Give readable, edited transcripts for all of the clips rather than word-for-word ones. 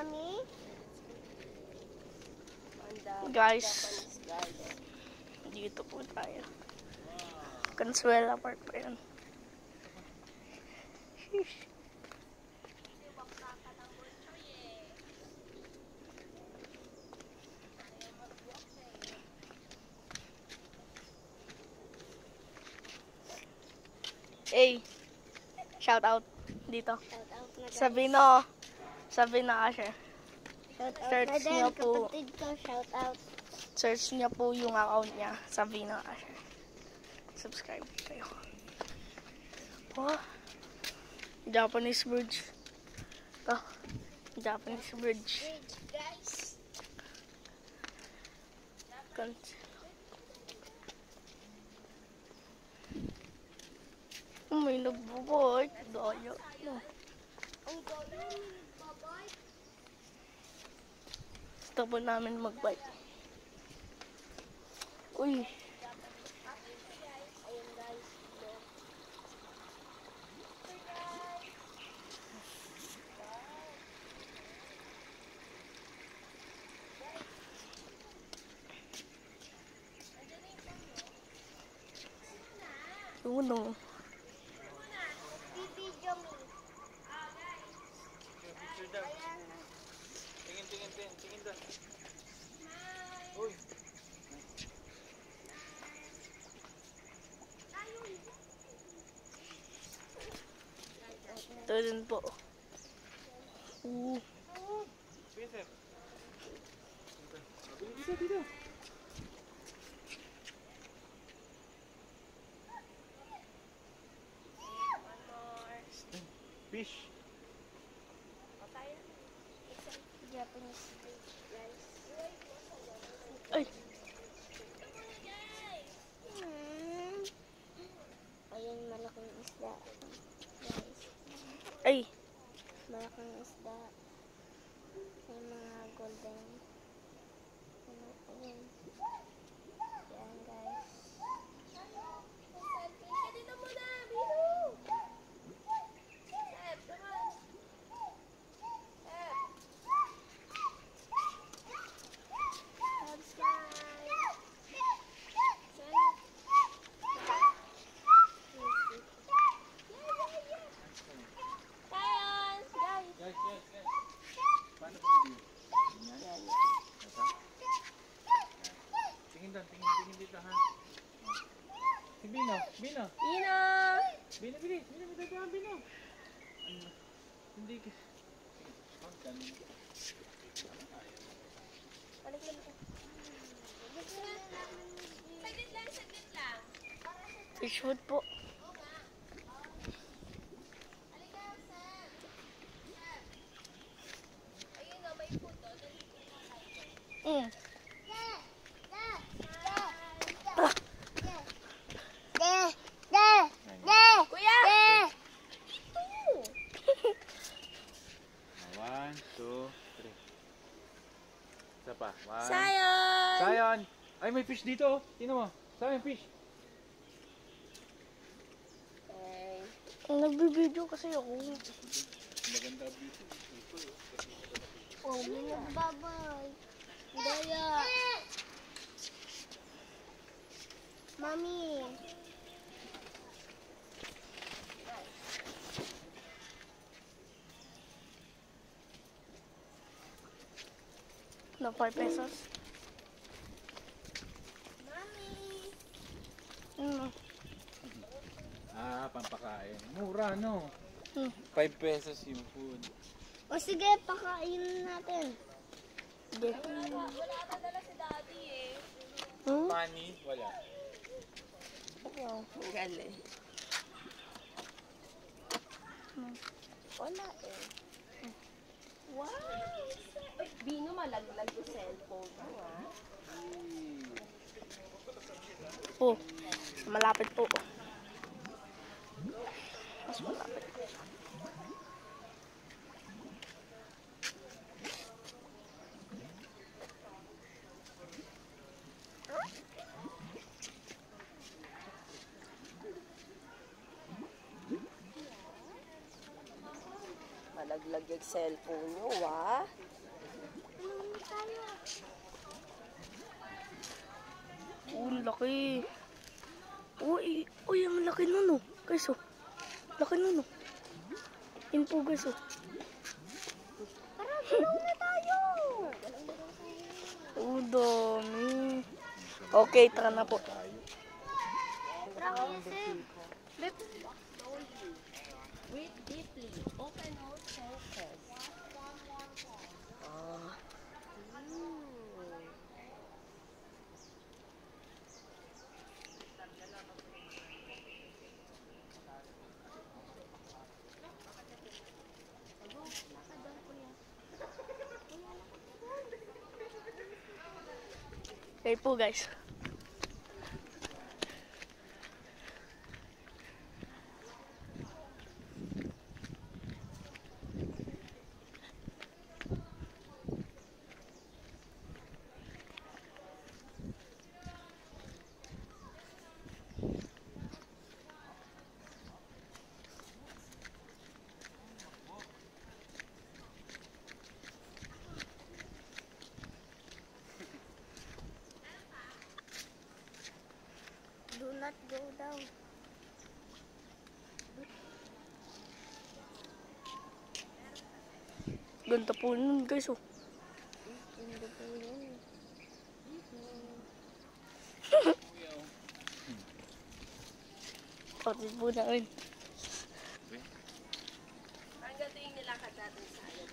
Mommy? Guys, dito po tayo. Consuela Park pa yun. Sheesh. Hey, shout out dito. Shout out na guys. Sabino Asher. Shout out Search na din, niyo po. kapatid ko. Shout out. Search niya po yung account niya, Sabino Asher. Subscribe kayo. Oh, Japanese bridge. Ito, Japanese bridge. Guys. May nagbuboy. Daya. No. Ang gawin, babay. Gusto po namin mag-bike. Uy. Ayun guys. Uno. Bibidyo mo. Tingin doon. Uy. Ito din po. Bisa. Dito. Fish. Japanese bridge, guys. Ay. Ayun, malaking isda. Guys. Ay. Malaking isda. May mga golden. Ayun. Yan, guys. Guys. Paano ba yun? Yan. Ito. Tingin doon, tingin dito ha. Si Bino. Bino. Bino, madadaan Bino. Hindi ka. Fish food po. Mm. Kuya! 1, 2, 3. Isa pa. 1. Sayon! Sayon! Ay, may fish dito. Tingnan mo. Saan yung fish? Nagbibideo kasi ako. Maganda dito. Oh, may nagbabay. Daya. Mami. No, 5 pesos. Mami. Mm. Pampakain. Mura, no? 5 pesos yung food. O sige, pakainin natin. Sige. Wala na dala si daddy eh. Hmm? Money? Wala. Galing. Wala eh. Wow! Bino, malaglag yung cellphone mo ah. Po. Malapit po. Mas malapit. malaglag yung cellphone nyo, ha? Ang laki. Uy, uy, ang laki nun, oh. Guys, oh. Laki nun, oh. Yun po, guys, oh. Tara, galaw na tayo! Oh, dami. Okay, tara na po. Breathe deeply. Open all senses. Okay po, guys. Do not go down. Ganda po nun, guys, oh. Hindi po yun. Pati po na rin. Ang gato yung nilakad natin sa ano.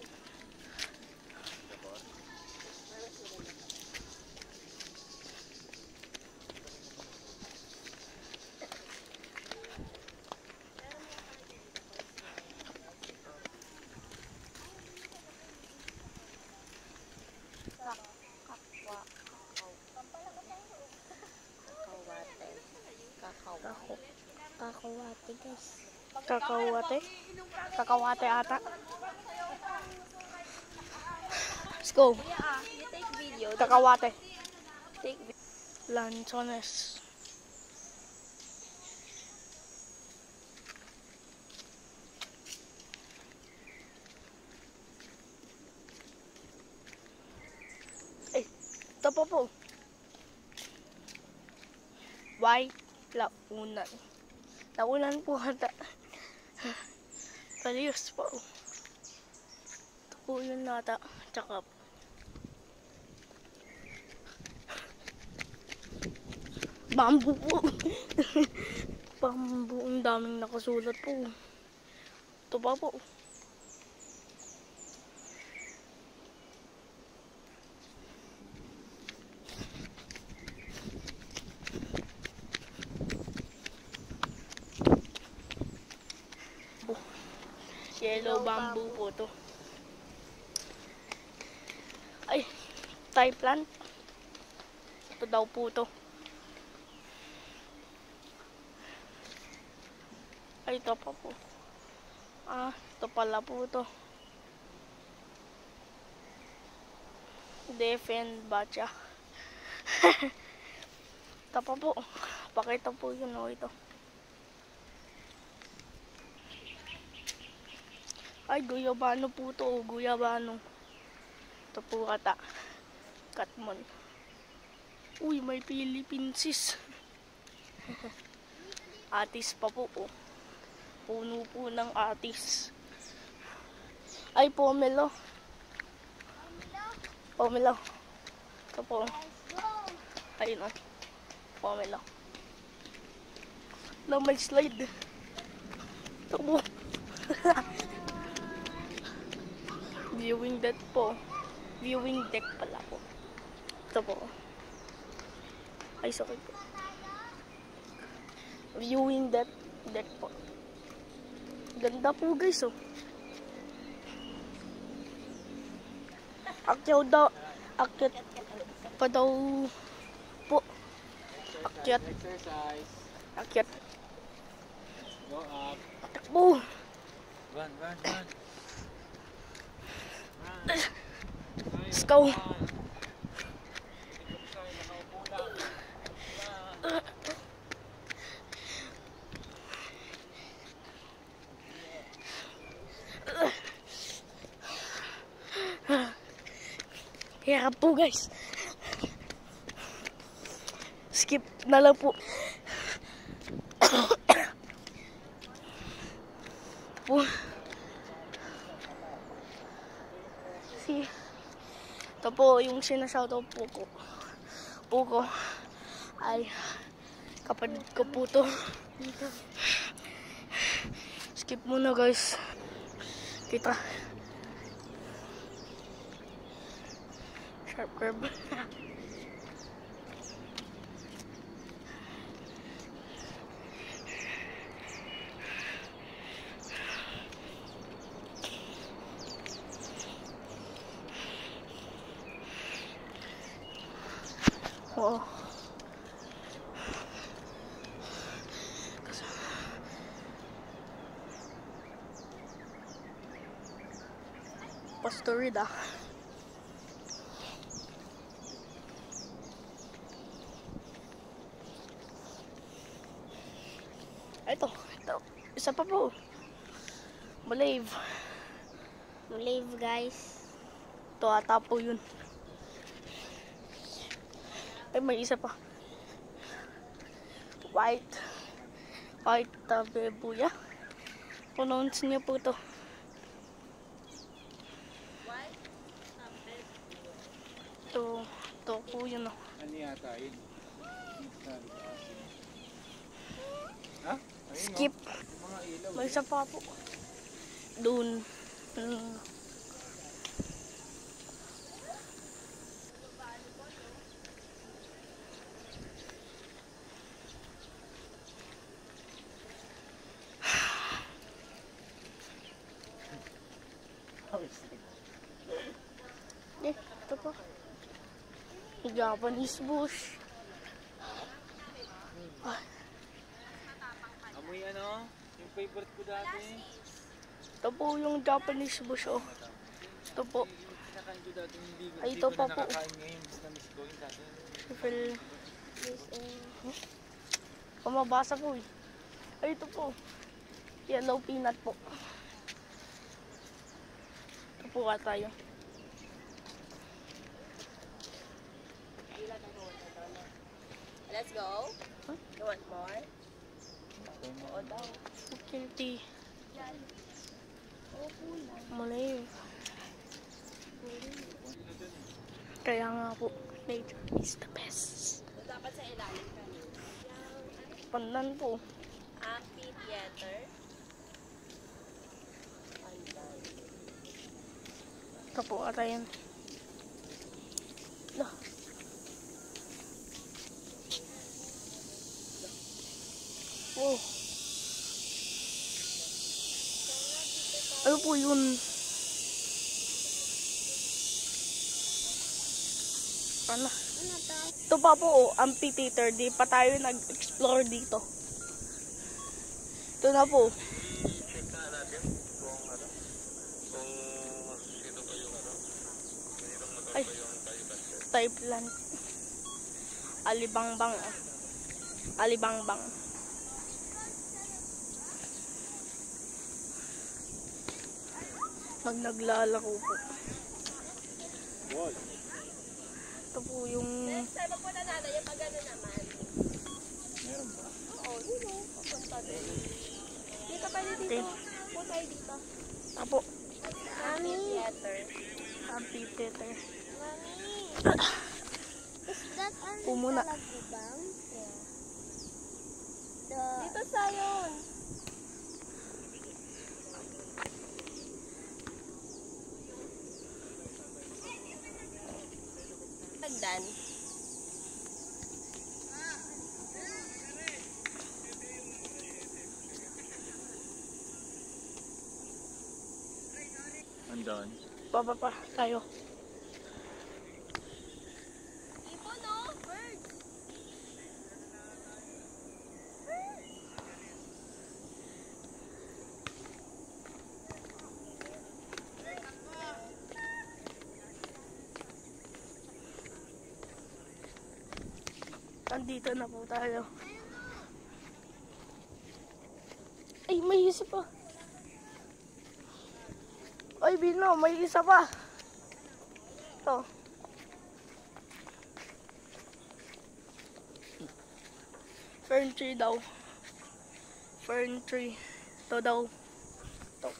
Kakawate, guys. Kakawate. Kakawate ata. Let's go. You take video. Kakawate. Take video. Lanzones. Eh, ito po. Why? Launan. Launan po ata. Paliyos po. Ito po yun nata. Tsaka bamboo po. Bamboo. Ang daming nakasulat po. Ito pa po. Yellow bamboo po to. Ay, Thai plant. Ito daw po to. Ay, ito pa po. Ah, ito pala po to. Defend Bacha. Ito pa po. Pakita po yun o ito. Ay, guyabano po to. Guyabano. Ito po ata. Katmon. Uy, may Philippines. Atis pa po. Oh. Puno po ng atis. Ay, pomelo. Pomelo. Ito po. Ayun o. Pomelo. May slide. Ito po. Viewing deck po. Viewing deck pala po. Ito po. Ay, sorry po. Viewing deck po. Ganda po, guys, oh. Akyat pa daw po. Akyat. Akyat. Go up. Takbo. Run. Let's go. Hirap po guys. Skip na lang po. Po. Si ito po yung sinashoutout po ko ay kapatid ko po to. Skip muna guys. Kita. Sharp curve. Oo. Pastorida. Ito. Isa pa po. Malave. Malave guys. Ito ata po yun. Ay, may isa pa. White tabebuya. Pronounce niya po to. Ito po yun o. Ano yata yun? Ha? Skip. Mga ilaw. May isa pa po. Doon. Ito pa. Japanese bush. Amoy ano? Yung favorite ko dati. Ito po yung Japanese bush oh. Ito po. Kinakain ko dati hindi ko. Ay, ito pa po. Nakakain ngayon. Mas na-miss ko yung dati. Pamabasa po eh. Ay, ito po. Yellow peanut po. Ito po ka tayo. Let's go. Huh? You want more? Oo daw. Kilty. Malay. Kaya nga po, nature is the best. Dapat sa ilalim ka niyo. Pandan po. Amphitheater. Ito po ata yan. Lah. Oh. Ano po yun? Ano? Ito pa po, oh, amphitheater. Di pa tayo nag-explore dito. Ito na po. Ay, type plant. Alibangbang. Alibangbang. Naglalako po. Ito po yung... Sabi po na natin yung pag-ano naman. Meron ba? Oo, yun o. Papunta din. Dito pa dito. Okay. Punta tayo dito. Apo. Amphitheater. Amphitheater. Is that Po muna. Talagubang? Dito sa yun. Tagdan. Andun. Baba pa tayo. Ibon no? Birds. Andito na po tayo. Ay, may isa pa. Ay, Bino, may isa pa. Ito. Fern tree daw. Fern tree. Ito daw. Ito.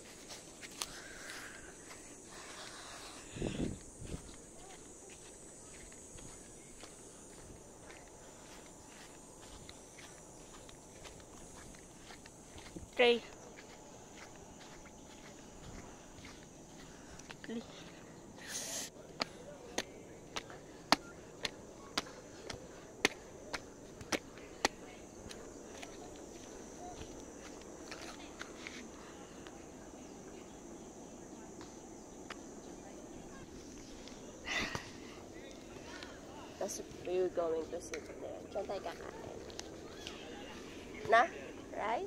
Okay. Tapos we're going to sit there. Diyan tayo kakain. Na? Right?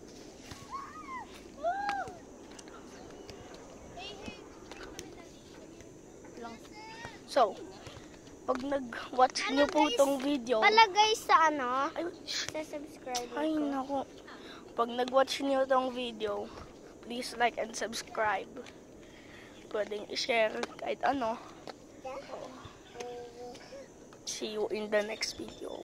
So, pag nag-watch niyo po itong video, Palagay sa ano? ay, shh, Sa subscribe ay ko. naku. Pag nag-watch niyo itong video, please like and subscribe. Pwedeng i-share kahit ano. See you in the next video.